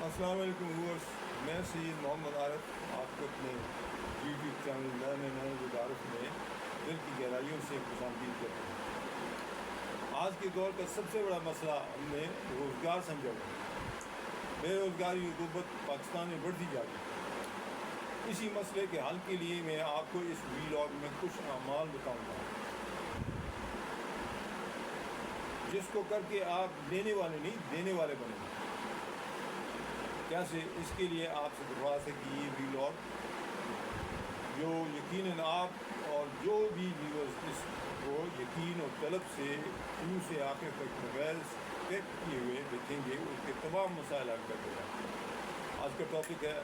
السلام علیکم ویورس، میں سید محمد عارف آپ کو اپنے یوٹیوب چینل نئے متعارف میں دل کی گہرائیوں سے خوش آمدید کرتا ہوں۔ آج کے دور کا سب سے بڑا مسئلہ ہم نے روزگار سمجھا ہوا۔ بے روزگاری غربت پاکستان میں بڑھتی جا رہی ہے۔ اسی مسئلے کے حل کے لیے میں آپ کو اس ویلاگ میں کچھ اعمال بتاؤں گا جس کو کر کے آپ لینے والے نہیں دینے والے بنیں گے۔ کیسے؟ اس کے لیے آپ سے درخواست ہے کہ یہ ویلاگ جو یقیناً آپ اور جو بھی ویورز اس کو یقین اور طلب سے شروع سے آخر تک بغیر اسکپ کیے ہوئے دیکھیں گے، اس کے تمام مسائل حل کر دے گا۔ آج کا ٹاپک ہے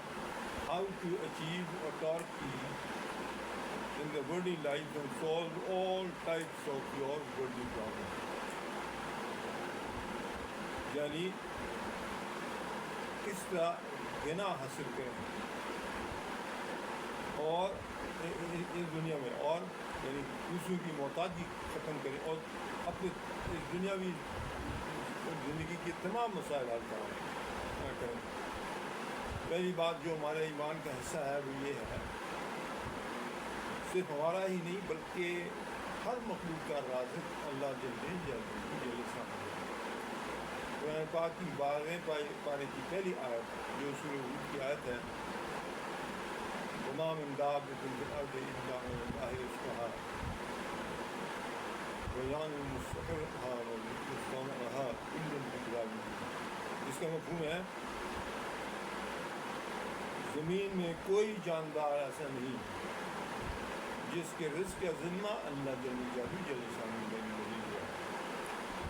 how to achieve authority in the worldly life and solve all types of your worldly problems۔ یعنی کس طرح غنا حاصل کریں اور اس دنیا میں، اور یعنی دوسروں کی محتاجی ختم کریں اور اپنے دنیاوی زندگی کے تمام مسائل حل کریں۔ پہلی بات جو ہمارے ایمان کا حصہ ہے وہ یہ ہے، صرف ہمارا ہی نہیں بلکہ ہر مخلوق کا رازق اللہ جل جلالہ ہے۔ قرآن پاک کی 12ویں پارے کی پہلی آیت جو سورہ ہود کی آیت ہے، وَمَا مِن دَابَّةٍ فِي الْأَرْضِ إِلَّا عَلَى اللَّهِ رِزْقُهَا وَيَعْلَمُ مُسْتَقَرَّهَا وَمُسْتَوْدَعَهَا كُلٌّ فِي كِتَابٍ مُبِينٍ۔ اس کا مفہوم ہے زمین میں کوئی جاندار ایسا نہیں جس کے رزق کا ذمہ اللہ جل جلالہ نے نہیں ہے،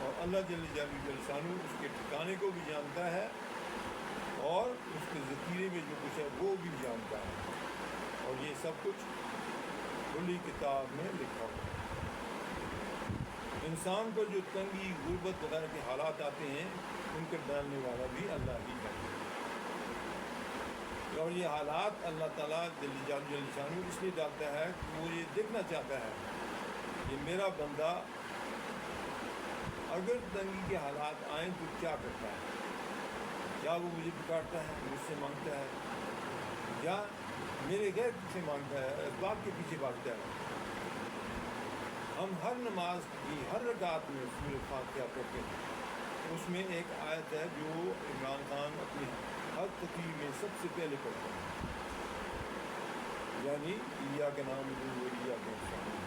اور اللہ جل جلالہ اس کے ٹھکانے کو بھی جانتا ہے اور اس کے ذخیرے میں جو کچھ ہے وہ بھی جانتا ہے، اور یہ سب کچھ کھلی کتاب میں لکھا ہوا ہے۔ انسان پر جو تنگی، غربت وغیرہ کے حالات آتے ہیں ان کے ڈالنے والا بھی اللہ ہی ہے، اور یہ حالات اللہ تعالیٰ جل جلالہ اس لیے ڈالتا ہے کہ وہ یہ دیکھنا چاہتا ہے کہ میرا بندہ اگر تنگی کے حالات آئیں تو کیا کرتا ہے، کیا وہ مجھے پکارتا ہے، مجھ سے مانگتا ہے، یا میرے غیر سے مانگتا ہے، اسباب کے پیچھے بھاگتا ہے۔ ہم ہر نماز کی ہر رکعت میں سورۃ فاتحہ پڑھتے ہیں، اس میں ایک آیت ہے جو عمران خان اپنی ہر تقریر میں سب سے پہلے پڑھتا ہے، یعنی ایاک نعبد و ایاک نستعین،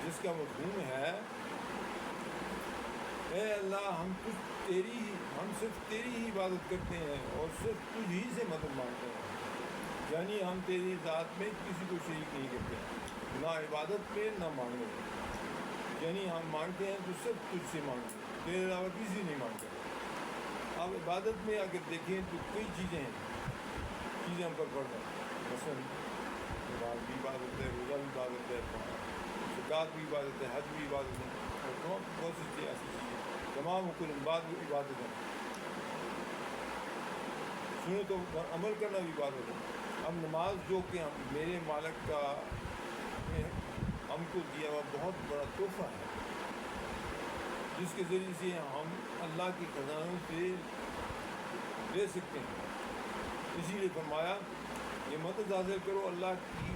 جس کا مفہوم ہے اے اللہ ہم صرف تیری ہی عبادت کرتے ہیں اور صرف تجھ ہی سے مدد مانگتے ہیں، یعنی ہم تیری ذات میں کسی کو شریک نہیں کرتے، نہ عبادت میں نہ مانگنے میں، یعنی ہم مانگتے ہیں تو صرف تجھ سے مانگتے ہیں، تیرے علاوہ کسی نہیں مانگتے۔ اب عبادت میں اگر دیکھیں تو کئی چیزیں ہم پر پڑ رہے ہیں، مثلاً نماز بھی عبادت ہے، روزہ بھی عبادت ہے، زکوٰۃ بھی عبادت ہے، حج بھی عبادت ہے، اور بہت سی چیزیں ایسی چیزیں تمام حکم بعد بھی عبادت ہے، سنتوں پر عمل کرنا بھی عبادت ہے۔ اب نماز جو کہ میرے مالک کا ہم کو دیا ہوا بہت بڑا تحفہ ہے، جس کے ذریعے سے ہم اللہ کے خزانوں سے لے سکتے ہیں۔ اسی لیے فرمایا یہ مدد حاصل کرو اللہ کی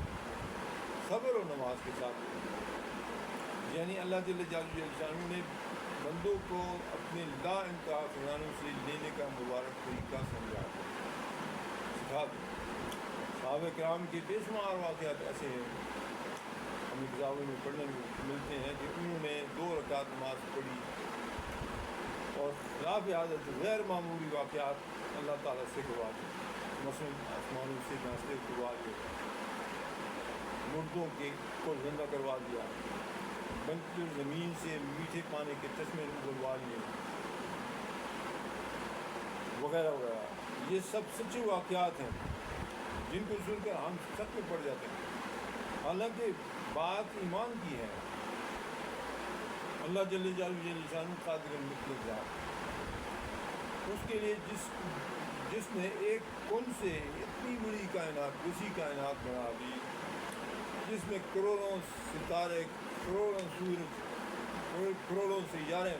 صبر و نماز کے ساتھ، یعنی اللہ جل جلالہ نے بندوں کو اپنے لا انتہا خزانوں سے لینے کا مبارک طریقہ سکھا دیا۔ صحابہ کرام کے بے شمار واقعات ایسے ہیں، ہمیں کتابوں میں پڑھنے میں ملتے ہیں کہ انہوں نے 2 رکعت نماز پڑھی اور خلاف عادت غیر معمولی واقعات اللہ تعالیٰ سے کروا دیے، مثلاً آسمانوں سے نازلے کروا دیا، مردوں کو زندہ کروا دیا، بنجر زمین سے میٹھے پانی کے چشمے اگلوا لیے، وغیرہ وغیرہ۔ یہ سب سچے واقعات ہیں جن کو سن کر ہم سچ میں پڑ جاتے ہیں، حالانکہ بات ایمان کی ہے۔ اللہ جل جلالہ قادر مطلق ذات، اس کے لیے جس نے ایک کن سے اتنی بڑی کائنات، وسیع کائنات بنا دی، جس میں کروڑوں ستارے، کروڑوں سورج، کروڑوں سیارے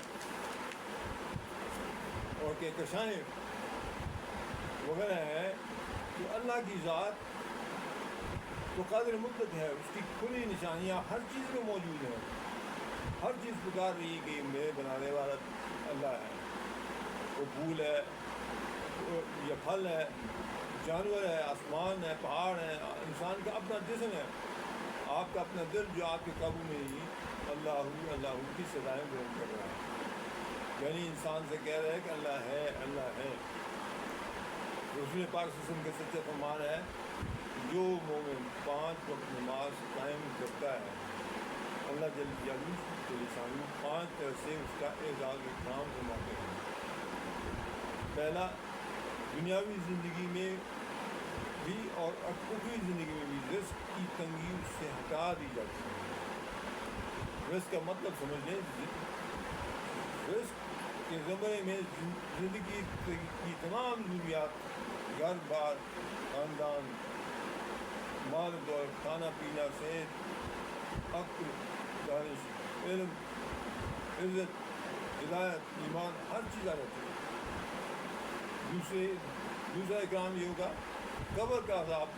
اور کہکشائیں وغیرہ ہیں کہ اللہ کی ذات تو قادر مطلق ہے، اس کی کھلی نشانیاں ہر چیز میں موجود ہیں. ہر چیز پکار رہی ہے کہ میرے بنانے والا اللہ ہے. وہ پھول ہے یا پھل ہے، جانور ہے، آسمان ہے، پہاڑ ہے، انسان کا اپنا جسم ہے، آپ کا اپنا دل جو آپ کے قابو میں ہی اللہ کی صدائیں بلند کر رہا ہے. یعنی انسان سے کہہ رہا ہے کہ اللہ ہے، اللہ ہے. رسول پاک صلی اللہ علیہ وسلم کے سچا فرمان ہے جو مومن 5 وقت نماز قائم کرتا ہے، اللہ جل جلالہ کے لسان 5 طرح سے اس کا اعزاز و اکرام فرماتے ہیں. پہلا، دنیاوی زندگی میں بھی اور اخروی زندگی میں بھی رزق کی تنگی اس سے ہٹا دی جاتی ہے. رزق کا مطلب سمجھ لیں، رزق کے زمرے میں زندگی کی تمام ضروریات، گھر بار، خاندان، مال دولت، کھانا پینا، صحت، عقل، دانش، علم، عزت، ہدایت، ایمان، ہر چیز آ جاتی ہے. دوسرا اکرام یہ ہوگا قبر کا عذاب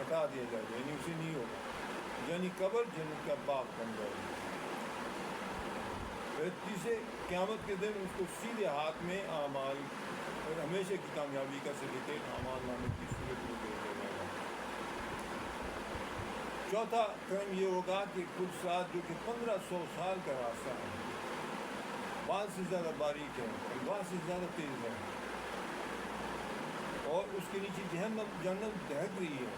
ہٹا دیا جائے گا، یعنی اسے نہیں ہوگا، یعنی قبر جنت کا باغ بن جائے گا. تیسرے، قیامت کے دن اس کو سیدھے ہاتھ میں اعمال اور ہمیشہ کی کامیابی کا سرٹیفکیٹ اعمال نامے کی صورت میں دے دیا جائے گا. چوتھا کرم یہ ہوگا کہ کچھ ساتھ جو کہ 1500 سال کا راستہ ہے، بعض سے زیادہ باریک ہے، بعض سے زیادہ تیز ہے، اور اس کے نیچے جہنم دہک رہی ہے،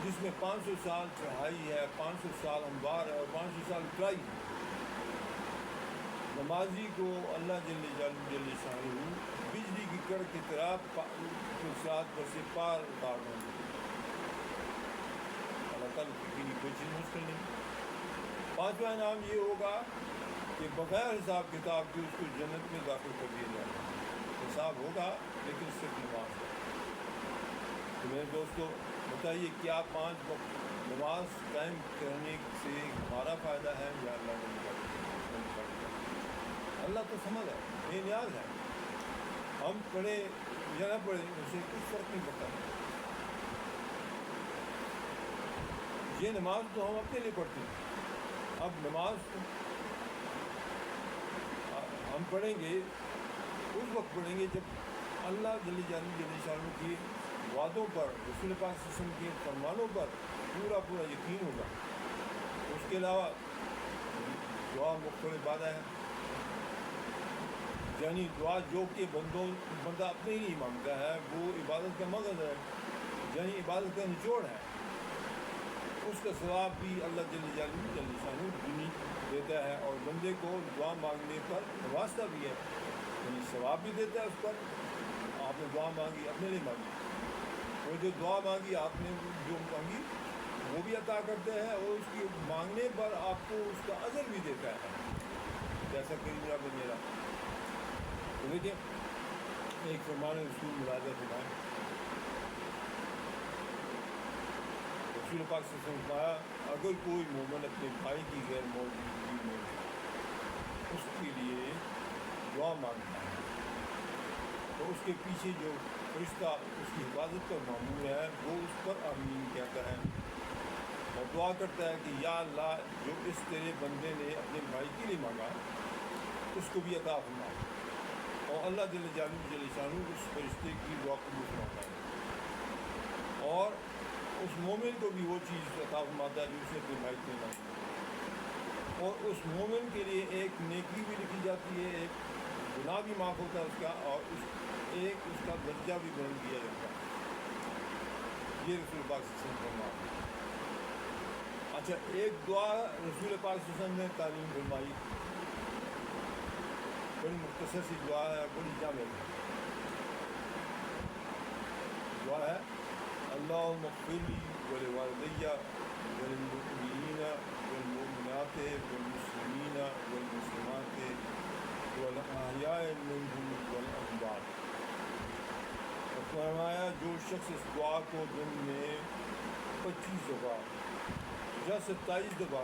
جس میں 500 سال چڑھائی ہے، 500 سال ہموار ہے اور 500 سال اترائی ہے. نمازی کو اللہ جل شانہ بجلی کی کڑ کی طرح ساتھ بر سے پار اتار دیں گے. اللہ تعالیٰ کی کوئی چیز مشکل نہیں. پانچواں انعام یہ ہوگا کہ بغیر حساب کتاب کے اس کو جنت میں داخل کر دیا جائے گا. حساب ہوگا لیکن صرف نماز. تو میرے دوستو بتائیے، کیا 5 وقت نماز قائم کرنے سے ہمارا فائدہ ہے یا اللہ کا؟ اللہ تو سمجھ ہے، بے نیاز ہے. ہم پڑھے یا نہ پڑھے اسے کچھ فرق نہیں پڑتا. یہ نماز تو ہم اپنے لیے پڑھتے ہیں. اب نماز ہم پڑھیں گے، اس وقت پڑھیں گے جب اللہ جل شانہ کی وعدوں پر، رسول پاک صلی اللہ علیہ وسلم کے فرمانوں پر پورا یقین ہوگا. اس کے علاوہ دعا مختلف عبادت ہے، یعنی دعا جو کہ بندہ اپنے ہی نہیں مانگتا ہے، وہ عبادت کا مغز ہے، یعنی عبادت کا نچوڑ ہے. اس کا ثواب بھی اللہ جل شانہ دیتا ہے، اور بندے کو دعا مانگنے پر واسطہ بھی ہے، یعنی ثواب بھی دیتا ہے اس پر. آپ نے دعا مانگی، اپنے لیے مانگی، اور جو دعا مانگی آپ نے جو مانگی وہ بھی عطا کرتا ہے، اور اس کی مانگنے پر آپ کو اس کا اجر بھی دیتا ہے، جیسا کہ میرا میرا. تو دیکھیں، ایک فرمان رسول ملاحظہ فرمائیں. رسول پاک سے فرمایا، اگر کوئی مومن اپنے بھائی کی غیر موجودگی میں اس کے لیے دعا مانگتا ہے تو اس کے پیچھے جو فرشتہ اس کی حفاظت پر معمور ہے وہ اس پر آمین کہتا ہے اور دعا کرتا ہے کہ یا اللہ، جو اس تیرے بندے نے اپنے بھائی کے لیے مانگا اس کو بھی عطا فرما. اور اللہ جل شانہ اس فرشتے کی دعا قبول فرماتا ہے، اور اس مومن کو بھی وہ چیز عطا فرماتا ہے جو اسے اپنے بھائی کے لیے مانگی. اور اس مومن کے لیے ایک نیکی بھی لکھی جاتی ہے، ایک گناہ بھی معاف ہوتا ہے اس کا، اور اس کا درجہ بھی بلند کیا جاتا ہے. یہ رسول پاک صلی اللہ علیہ وسلم فرمایا. اچھا، ایک دعا رسول پاک صلی اللہ علیہ وسلم نے تعلیم فرمائی، بڑی مختصر سی دعا ہے، بڑی جامع دعا ہے. اللہم اغفر لی ولوالدی وللمؤمنین والمؤمنات والمسلمین والمسلمات والاحیاء منہم والاموات. فرمایا جو شخص اس دعا کو دن میں 25 دفعہ یا 27 دفعہ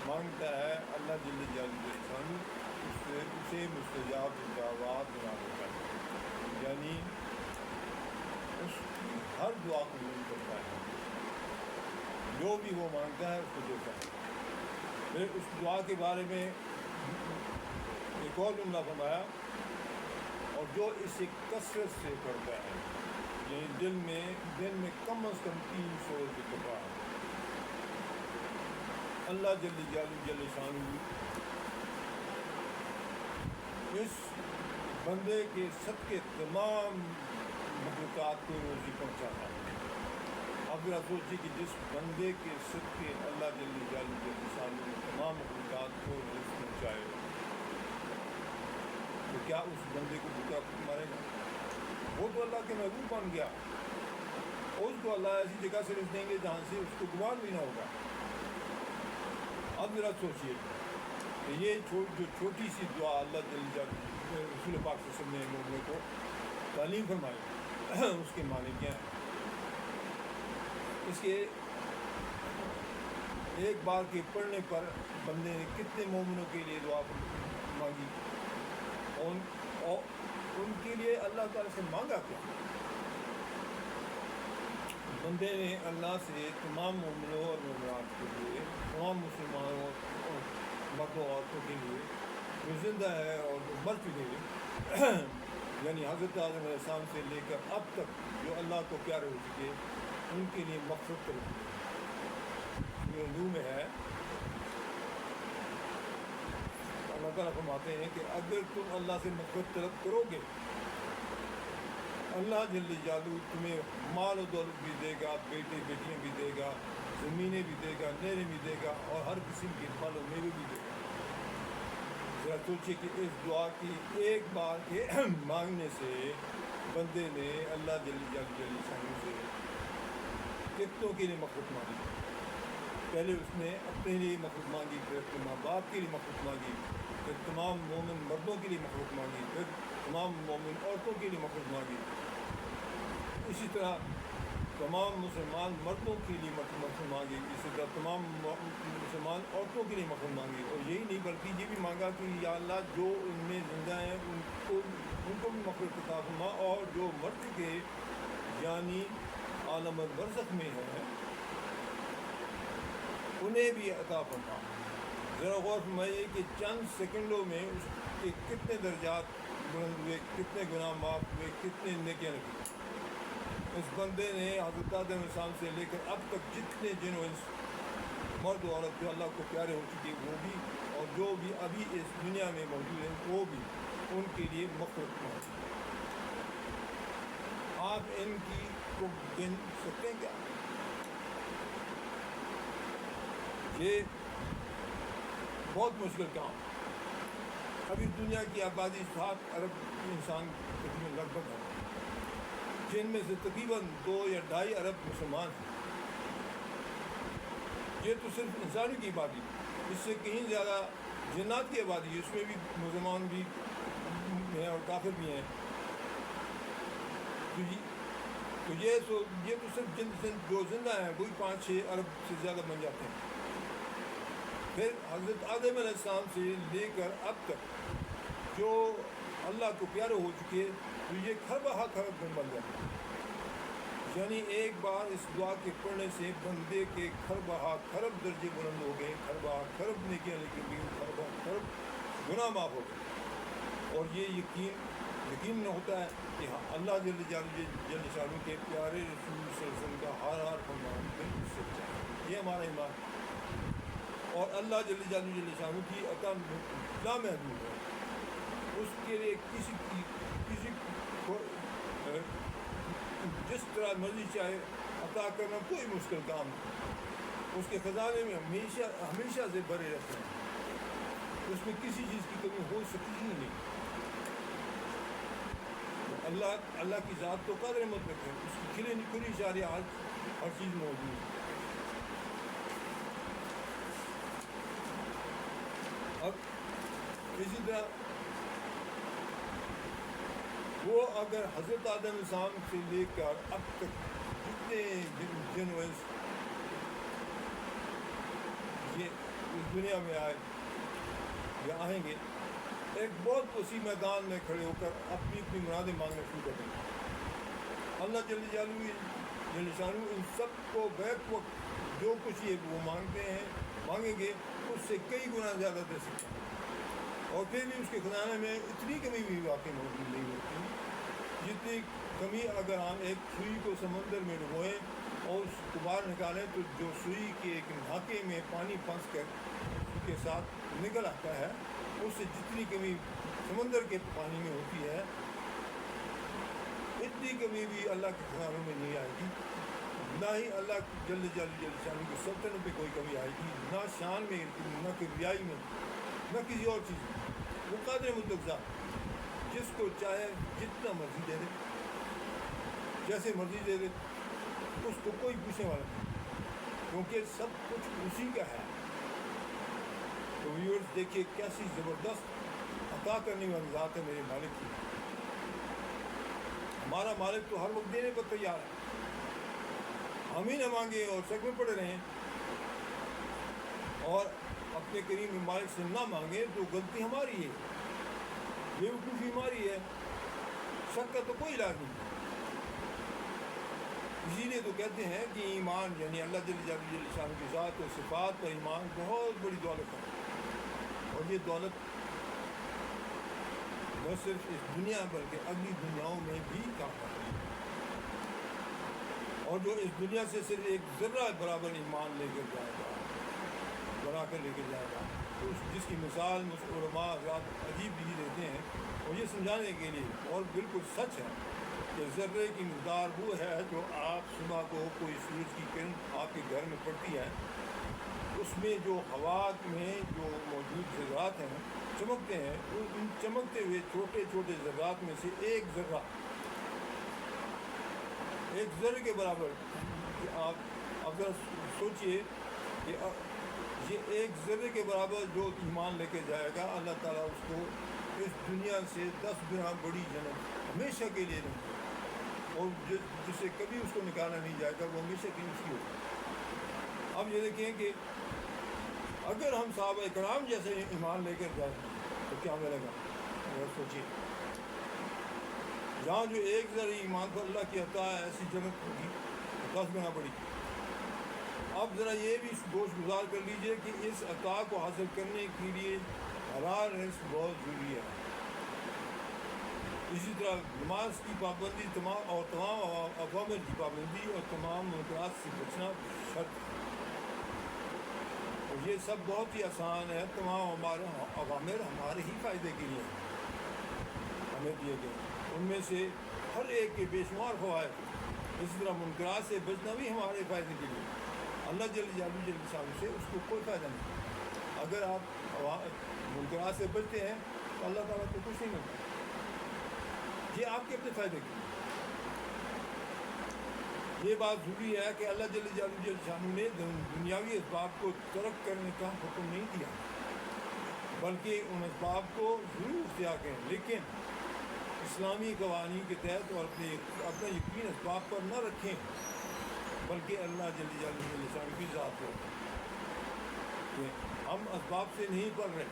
مانگتا ہے، اللہ جل جلالہ اسے مستجاب دعوات بنا دیتا ہے. یعنی اس کی ہر دعا قبول کرتا ہے، جو بھی وہ مانگتا ہے اس کو دیتا ہے۔ پھر اس دعا کے بارے میں ایک اور جملہ فرمایا، اور جو اسے کثرت سے کرتا ہے، یعنی دل میں کم از کم 300 دفعہ اللہ جل جلالہ جل شانہ اس بندے کے صدقے تمام مخلوقات کو روزی پہنچاتا ہے۔ اب ذرا سوچیے کہ جس بندے کے صدقے اللہ جل جلالہ جل شانہ تمام مخلوقات کو رزق پہنچائے، تو کیا اس بندے کو بھوکا مرے گا؟ وہ تو اللہ کے محبوب بن گیا، اس کو اللہ ایسی جگہ سے رزق دیں گے جہاں سے اس کو گمان بھی نہ ہوگا۔ اب ذرا سوچیے کہ یہ جو چھوٹی سی دعا اللہ جل جلالہ رسول پاک صلی اللہ علیہ وسلم نے مومنوں کو تعلیم فرمائی، اس کے معنی کیا ہیں؟ اس کے ایک بار کے پڑھنے پر بندے نے کتنے مومنوں کے لیے دعا مانگی، اور ان کے لیے اللہ تعالیٰ سے مانگا کیا؟ بندے نے اللہ سے تمام مومنوں اور مومنات کے لیے، تمام مسلمانوں اور مردوں عورتوں کے لیے جو زندہ ہے اور جو مر چکے ہیں، یعنی حضرت آدم علیہ السلام سے لے کر اب تک جو اللہ کو پیارے ہو چکے، ان کے لیے مغفرت کرو۔ جو نور میں ہے اللہ تعالیٰ فرماتے ہیں کہ اگر تم اللہ سے مغفرت طلب کرو گے، اللہ جل جلالہ تمہیں مال و دولت بھی دے گا، بیٹے بیٹیاں بھی دے گا، زمینیں بھی دے گا، نہریں بھی دے گا، اور ہر قسم کے پھل و میوے بھی دے گا۔ ذرا سوچیے کہ اس دعا کی ایک بار کے مانگنے سے بندے نے اللہ جل جلالہ سے کتنوں کے لیے مغفرت مانگی۔ پہلے اس نے اپنے لیے مغفرت مانگی، پھر اپنے ماں باپ کے لیے مغفرت مانگی، پھر تمام مومن مردوں کے لیے مغفرت مانگی، پھر تمام مومن عورتوں کے لیے مغفرت مانگی، اسی طرح تمام مسلمان مردوں کے لیے مغفرت مانگی، اسی طرح تمام مسلمان عورتوں کے لیے مغفرت مانگی۔ اور یہی نہیں بلکہ یہ بھی مانگا کہ یا اللہ جو ان میں زندہ ہیں ان کو بھی مغفرت عطا فرما، اور جو مر چکے یعنی عالم برزخ میں ہیں انہیں بھی عطا فرما۔ ذرا غور فرمائیے کہ چند سیکنڈوں میں اس کے کتنے درجات بلند ہوئے، کتنے گناہ معاف ہوئے، کتنے نیکیاں لگی۔ اس بندے نے حضرت آدم علیہ السلام سے لے کر اب تک جتنے جن و انس مرد و عورت جو اللہ کو پیارے ہو چکے وہ بھی، اور جو بھی ابھی اس دنیا میں موجود ہیں وہ بھی، ان کے لیے مغفرت پہنچی۔ آپ ان کی کو گن سکتے ہیں کیا؟ یہ بہت مشکل کام۔ ابھی دنیا کی آبادی 7 ارب انسان تقریباً لگ بھگ ہے، جن میں سے تقریباً 2 یا 2.5 ارب مسلمان ہیں۔ یہ تو صرف انسانی کی آبادی، اس سے کہیں زیادہ جنات کی آبادی ہے، اس میں بھی مسلمان بھی ہیں اور کافر بھی ہیں۔ تو یہ تو صرف جو زندہ ہیں وہی 5-6 ارب سے زیادہ بن جاتے ہیں۔ پھر حضرت آدم علیہ السلام سے لے کر اب تک جو اللہ کو پیارے ہو چکے تو یہ کھربہ خرب بن جاتے ہیں۔ یعنی ایک بار اس دعا کے پڑھنے سے بندے کے کھربہ خرب درجے بلند ہو گئے، کھربہ خرب نیکیاں لکھی گئی، کھربہ خرب گناہ معاف ہو گئے۔ اور یہ یقین ہوتا ہے کہ ہاں اللہ جل شانہ کے پیارے رسول صلی اللہ علیہ وسلم کا ہر فرمان بالکل سچا ہے، یہ ہمارا ایمان۔ اور اللہ جل شانہ کی عطا لامحدود ہے، اس کے لیے کسی کو جس طرح مرضی چاہے عطا کرنا کوئی مشکل کام نہیں۔ اس کے خزانے میں ہمیشہ سے بھرے رہتے ہیں، اس میں کسی چیز کی کمی ہو سکتی ہی نہیں۔ اللہ کی ذات تو قادر مطلق ہے، اس کی کھلی اشارے ہر چیز موجود ہے۔ اب اسی طرح وہ اگر حضرت آدم علیہ السلام سے لے کر اب تک جتنے جن و انس یہ اس دنیا میں آئے یا آئیں گے، ایک بہت وسیع میدان میں کھڑے ہو کر اپنی مرادیں مانگنا شروع کر دیں گے۔ اللہ جل جلالہ ان سب کو بیک وقت جو کچھ یہ وہ مانگیں گے اس سے کئی گنا زیادہ دے سکتا ہے، اور پھر بھی اس کے خزانے میں اتنی کمی بھی واقع موجود نہیں ہوتی جتنی کمی اگر ہم ایک سوئی کو سمندر میں ڈبوئیں اور اس کو باہر نکالیں تو جو سوئی کے ایک ناکے میں پانی پھنس کر اس کے ساتھ نکل آتا ہے، اس سے جتنی کمی سمندر کے پانی میں ہوتی ہے اتنی کمی بھی اللہ کے خزانوں میں نہیں آئے گی، نہ ہی اللہ جل شان کی سلطنت پہ کوئی کمی آئے گی، نہ شان میں، نہ کبریائی میں، نہ کسی اور چیز میں۔ وہ قادر مطلق ذات جس کو چاہے جتنا مرضی دے دے، جیسے مرضی دے دے، اس کو کوئی پوچھنے والا نہیں، کیونکہ سب کچھ اسی کا ہے۔ تو ویورز دیکھیے کیسی زبردست عطا کرنے والی ذات ہے میرے مالک کی۔ ہمارا مالک تو ہر وقت دینے پر تیار ہے، ہم ہی نہ مانگیں اور شک میں پڑے رہیں اور اپنے کریم مالک سے نہ مانگیں تو غلطی ہماری ہے، بیوقوفی ہماری ہے، شک کا تو کوئی علاج نہیں۔ اسی لیے تو کہتے ہیں کہ ایمان یعنی اللہ جل شان کی ذات و صفات پر ایمان بہت بڑی دولت ہے، اور یہ دولت نہ صرف اس دنیا بلکہ اگلی دنیاؤں میں بھی کام ہے، اور جو اس دنیا سے صرف ایک ذرہ برابر ایمان لے کر جائے گا، بنا کر لے کر جائے گا، تو جس کی مثال علماء حضرات عجیب بھی دیتے ہیں، اور یہ سمجھانے کے لیے اور بالکل سچ ہے کہ ذرے کی مقدار وہ ہے جو آپ صبح کو کوئی سورج کی کرن آپ کے گھر میں پڑتی ہے، اس میں جو ہوا میں جو موجود ذرات ہیں چمکتے ہیں، ان چمکتے ہوئے چھوٹے چھوٹے ذرات میں سے ایک ذرے کے برابر، آپ ذرا سوچئے کہ یہ ایک ذرے کے برابر جو ایمان لے کے جائے گا، اللہ تعالیٰ اس کو اس دنیا سے 10 گنا بڑی جنت ہمیشہ کے لیے دیں گے، اور جس سے کبھی اس کو نکالا نہیں جائے گا، وہ ہمیشہ کی اس کی ہوگی۔ اب یہ دیکھیں کہ اگر ہم صحابہ کرام جیسے ایمان لے کر جائیں تو کیا ملے گا؟ اگر سوچیے، جہاں جو ایک ذرا ایمان پر اللہ کی عطا ہے، ایسی جنت ہوگی 10 گنا بڑی۔ اب ذرا یہ بھی گوش گزار کر لیجئے کہ اس عطا کو حاصل کرنے کے لیے حلال رزق بہت ضروری ہے۔ اسی طرح نماز کی پابندی، تمام اوامر کی پابندی اور تمام منکرات سے بچنا شرط ہے، اور یہ سب بہت ہی آسان ہے۔ تمام ہمارے اوامر ہمارے ہی فائدے کے لیے ہمیں دیے گئے، ان میں سے ہر ایک کے بے شمار فوائد۔ اسی طرح منکرات سے بچنا بھی ہمارے فائدے کے لیے، اللہ جل شان سے اس کو کوئی فائدہ نہیں۔ اگر آپ منکرات سے بچتے ہیں تو اللہ تعالیٰ کو کچھ نہیں ملتا، یہ آپ کے اپنے فائدے کے لیے۔ یہ بات ضروری ہے کہ اللہ جل شان نے دنیاوی اسباب کو ترک کرنے کا حکم نہیں دیا، بلکہ ان اسباب کو ضرور اختیار کریں، لیکن اسلامی قوانین کے تحت، اور اپنا یقین اسباب پر نہ رکھیں، بلکہ اللہ جل شان کی ذات پر۔ کہ ہم اسباب سے نہیں پڑھ رہے،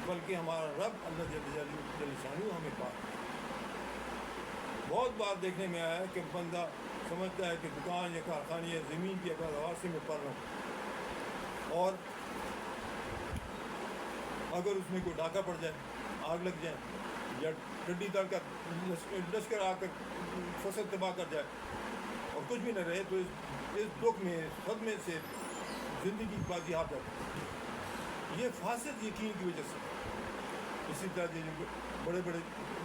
بلکہ ہمارا رب اللہ جل شان ہمیں پاک۔ بہت بار دیکھنے میں آیا ہے کہ بندہ سمجھتا ہے کہ دکان یا کارخانے یا زمین کی پیداوار سے میں پڑھ رہا ہوں، اور اگر اس میں کوئی ڈاکہ پڑ جائے، آگ لگ جائے، یا ٹڈی دل کا لشکر آ کر فصل تباہ کر جائے اور کچھ بھی نہ رہے، تو اس دکھ میں، صدمے سے زندگی بازی ہار جاتی ہے، یہ فاسد یقین کی وجہ سے۔ اسی طرح جو بڑے بڑے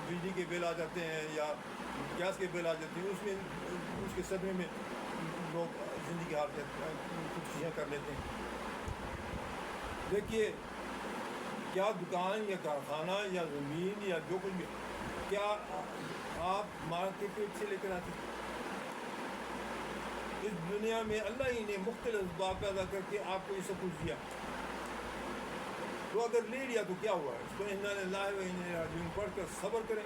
بجلی کے بل آ جاتے ہیں یا گیس کے بل آ جاتے ہیں، اس کے صدمے میں لوگ زندگی ہار جاتے ہیں، خودکشیاں کر لیتے ہیں۔ دیکھیے، کیا دکان یا کارخانہ یا زمین یا جو کچھ بھی، کیا آپ مارکیٹ سے لے کر آتے ہیں؟ اس دنیا میں اللہ ہی نے مختلف اسباب پیدا کر کے آپ کو یہ سب کچھ دیا، تو اگر لے لیا تو کیا ہوا ہے؟ اس کو انا للہ و انا الیہ راجعون پڑھ کر صبر کریں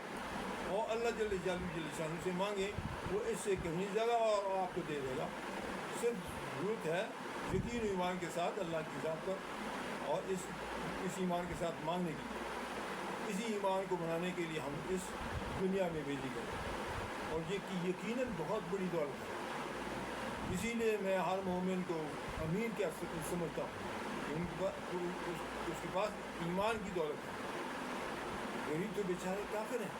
اور اللہ جل شانہ سے مانگیں، وہ اس سے کہیں زیادہ اور آپ کو دے دے گا۔ صرف ضرورت ہے یقین و ایمان کے ساتھ اللہ کی ذات پر، اور اس ایمان کے ساتھ مانگنے کی۔ اسی ایمان کو بنانے کے لیے ہم اس دنیا میں بھیجے گئے، اور یہ کہ یقیناً بہت بڑی دولت ہے. اسی لیے میں ہر مومن کو امیر کیا سمجھتا ہوں کہ اس کے پاس ایمان کی دولت ہے. غریب تو بیچارے کافر ہیں،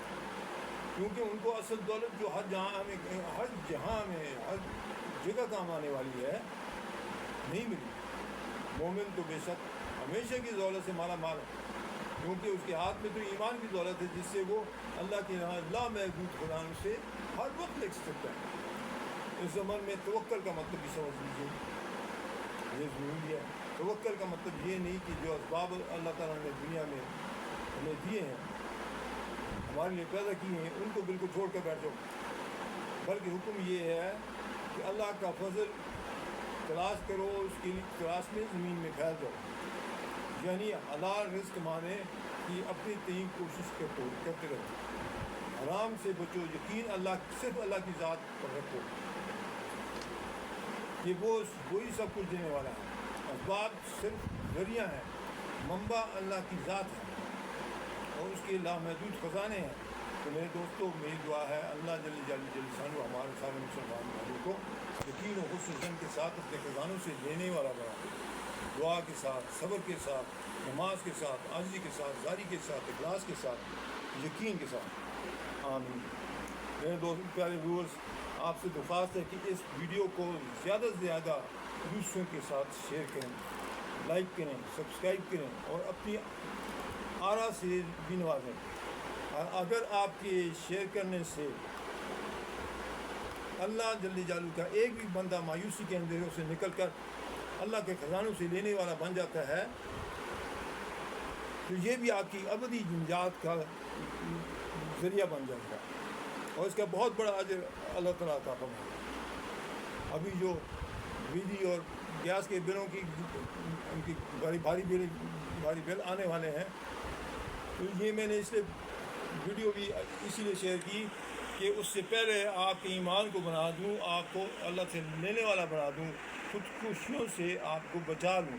کیونکہ ان کو اصل دولت جو ہر جہاں میں ہر جگہ کام آنے والی ہے نہیں ملی. مومن تو بے شک ہمیشہ کی دولت سے مالا مال ہے، کیونکہ اس کے ہاتھ میں تو ایمان کی دولت ہے جس سے وہ اللہ کے یہاں لامحدود خزانوں سے ہر وقت لے سکتا ہے. اس زمان میں توکل کا مطلب بھی سمجھ لیجیے، یہ ضروری ہے. توکل کا مطلب یہ نہیں کہ جو اسباب اللہ تعالیٰ نے دنیا میں ہمیں دیے ہیں، ہمارے لیے پیدا کیے ہیں، ان کو بالکل چھوڑ کر بیٹھ جاؤ، بلکہ حکم یہ ہے کہ اللہ کا فضل تلاش کرو، اس کی تلاش میں زمین میں پھیل جاؤ. یعنی حلال رزق مانے کہ اپنی تئیں کوشش کرتے رہو، حرام سے بچو. یقین صرف اللہ کی ذات پر رکھو کہ وہی سب کچھ دینے والا ہے. اسباب صرف ذریعہ ہیں، منبع اللہ کی ذات ہے اور اس کے لامحدود خزانے ہیں. تو میرے دوستوں، میری دعا ہے اللہ جل شانہ ہمارے سارے مسلمان بھائیوں کو یقین و حسن ذن کے ساتھ اپنے خزانوں سے لینے والا بنا دے. دعا کے ساتھ، صبر کے ساتھ، نماز کے ساتھ، عاجزی کے ساتھ، زاری کے ساتھ، اخلاص کے ساتھ، یقین کے ساتھ. آمین. میرے دوست پیارے ویورز، آپ سے درخواست ہے کہ اس ویڈیو کو زیادہ سے زیادہ دوسروں کے ساتھ شیئر کریں، لائک کریں، سبسکرائب کریں اور اپنی آرا سے بھی نوازیں. اور اگر آپ کے شیئر کرنے سے اللہ جل جلالہ کا ایک بھی بندہ مایوسی کے اندھیروں سے نکل کر اللہ کے خزانوں سے لینے والا بن جاتا ہے تو یہ بھی آپ کی ابدی نجات کا ذریعہ بن جائے گا اور اس کا بہت بڑا اجر اللہ تعالیٰ عطا فرمائے گا. ابھی جو بجلی اور گیس کے بلوں کی ان کی بھاری بل آنے والے ہیں، تو یہ میں نے اس لیے ویڈیو بھی اسی لیے شیئر کی کہ اس سے پہلے آپ کے ایمان کو بنا دوں، آپ کو اللہ سے لینے والا بنا دوں، خودکشیوں سے آپ کو بچا لوں.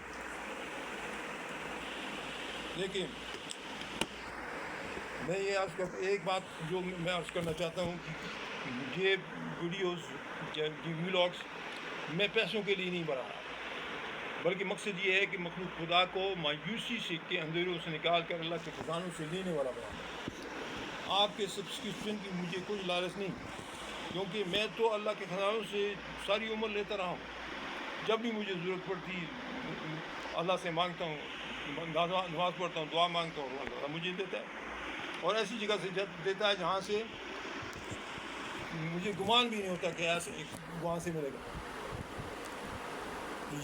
لیکن میں یہ ایک بات جو میں عرض کرنا چاہتا ہوں کہ یہ ویڈیوز، یہ ولاگس میں پیسوں کے لیے نہیں بنا رہا، بلکہ مقصد یہ ہے کہ مخلوق خدا کو مایوسی سے کے اندھیروں سے نکال کر اللہ کے خزانوں سے لینے والا بنا. آپ کے سبسکرپشن کی مجھے کوئی لالچ نہیں، کیونکہ میں تو اللہ کے خزانوں سے ساری عمر لیتا رہا ہوں. جب بھی مجھے ضرورت پڑتی اللہ سے مانگتا ہوں، نماز پڑھتا ہوں، دعا مانگتا ہوں، اللہ مجھے دیتا ہے اور ایسی جگہ سے دیتا ہے جہاں سے مجھے گمان بھی نہیں ہوتا کہ ایسے وہاں سے ملے گا.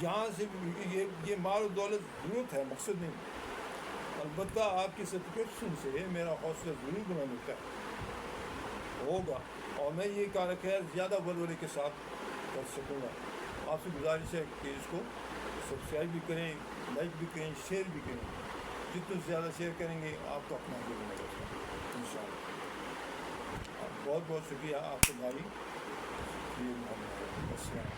یہاں سے یہ مال و دولت ضرورت ہے، مقصد نہیں. البتہ آپ کی سبسکرپشن سے میرا حوصلہ ضرور بلند ہوگا اور میں یہ کار خیر زیادہ ولولے کے ساتھ کر سکوں گا. آپ سے گزارش ہے کہ اس کو سبسکرائب بھی کریں، لائک بھی کریں، شیئر بھی کریں. جتنا زیادہ شیئر کریں گے آپ کو اپنا آگے بڑھنا چاہتا ہوں انشاءاللہ. بہت بہت شکریہ آپ کو بھائی. السلام.